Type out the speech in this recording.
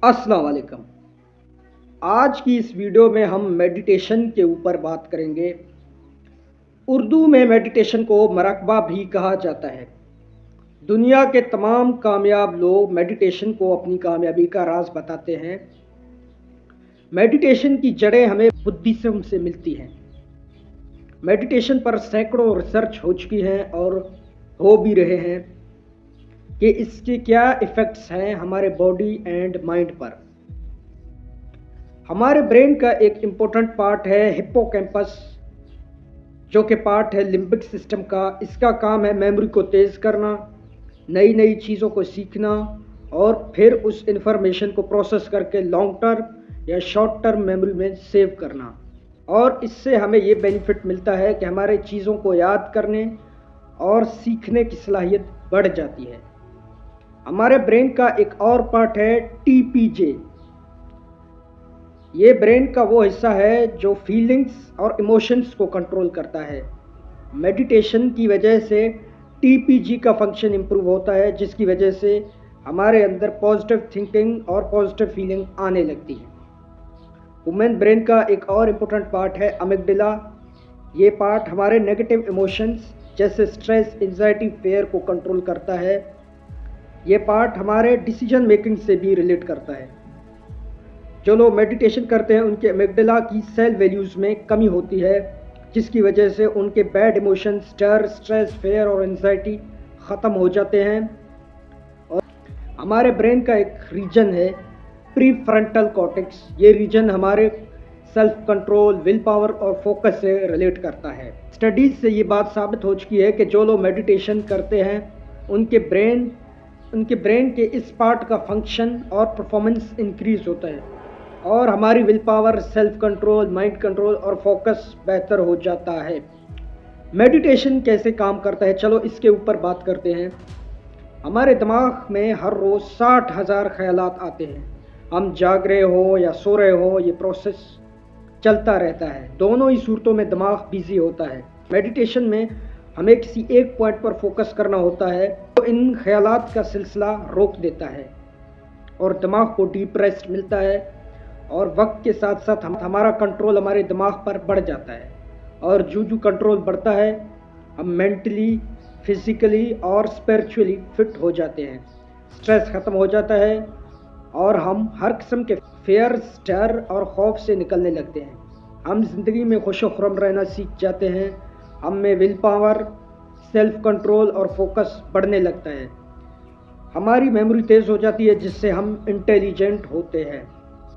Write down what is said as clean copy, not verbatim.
अस्सलाम वालेकुम। आज की इस वीडियो में हम मेडिटेशन के ऊपर बात करेंगे। उर्दू में मेडिटेशन को मराकबा भी कहा जाता है। दुनिया के तमाम कामयाब लोग मेडिटेशन को अपनी कामयाबी का राज बताते हैं। मेडिटेशन की जड़ें हमें बुद्धिज्म से मिलती हैं। मेडिटेशन पर सैकड़ों रिसर्च हो चुकी हैं और हो भी रहे हैं कि इसके क्या इफ़ेक्ट्स हैं हमारे बॉडी एंड माइंड पर। हमारे ब्रेन का एक इम्पोर्टेंट पार्ट है हिप्पोकैम्पस, जो कि पार्ट है लिम्बिक सिस्टम का। इसका काम है मेमोरी को तेज़ करना, नई नई चीज़ों को सीखना और फिर उस इन्फॉर्मेशन को प्रोसेस करके लॉन्ग टर्म या शॉर्ट टर्म मेमोरी में सेव करना। और इससे हमें ये बेनिफिट मिलता है कि हमारे चीज़ों को याद करने और सीखने की सलाहियत बढ़ जाती है। हमारे ब्रेन का एक और पार्ट है टीपीजे। ये ब्रेन का वो हिस्सा है जो फीलिंग्स और इमोशंस को कंट्रोल करता है। मेडिटेशन की वजह से टीपीजी का फंक्शन इम्प्रूव होता है, जिसकी वजह से हमारे अंदर पॉजिटिव थिंकिंग और पॉजिटिव फीलिंग आने लगती है। वुमेन ब्रेन का एक और इम्पोर्टेंट पार्ट है अमिगडाला। ये पार्ट हमारे नेगेटिव इमोशंस जैसे स्ट्रेस, एंजाइटी, फेयर को कंट्रोल करता है। ये पार्ट हमारे डिसीजन मेकिंग से भी रिलेट करता है। जो लोग मेडिटेशन करते हैं उनके अमिगडाला की सेल वैल्यूज़ में कमी होती है, जिसकी वजह से उनके बैड इमोशंस, डर, स्ट्रेस, फेयर और एंजाइटी ख़त्म हो जाते हैं। और हमारे ब्रेन का एक रीजन है प्रीफ्रंटल कॉर्टेक्स। ये रीजन हमारे सेल्फ कंट्रोल, विल पावर और फोकस से रिलेट करता है। स्टडीज़ से ये बात साबित हो चुकी है कि जो लोग मेडिटेशन करते हैं उनके ब्रेन के इस पार्ट का फंक्शन और परफॉर्मेंस इंक्रीज होता है और हमारी will power, self control, mind control और फोकस बेहतर हो जाता है। मेडिटेशन कैसे काम करता है, चलो इसके ऊपर बात करते हैं। हमारे दिमाग में हर रोज़ 60,000 ख्यालात आते हैं। हम जाग रहे हो या सो रहे हो, ये प्रोसेस चलता रहता है। दोनों ही सूरतों में दिमाग बिजी होता है। मेडिटेशन में हमें किसी एक पॉइंट पर फोकस करना होता है, तो इन ख्यालात का सिलसिला रोक देता है और दिमाग को डीप रेस्ट मिलता है। और वक्त के साथ साथ हमारा कंट्रोल हमारे दिमाग पर बढ़ जाता है। और जो कंट्रोल बढ़ता है, हम मेंटली, फिजिकली और स्पिरिचुअली फिट हो जाते हैं। स्ट्रेस ख़त्म हो जाता है और हम हर किस्म के फेयर, डर और खौफ से निकलने लगते हैं। हम ज़िंदगी में खुश व खुर्रम रहना सीख जाते हैं। हम में विल पावर, सेल्फ कंट्रोल और फोकस बढ़ने लगता है। हमारी मेमोरी तेज़ हो जाती है, जिससे हम इंटेलिजेंट होते हैं।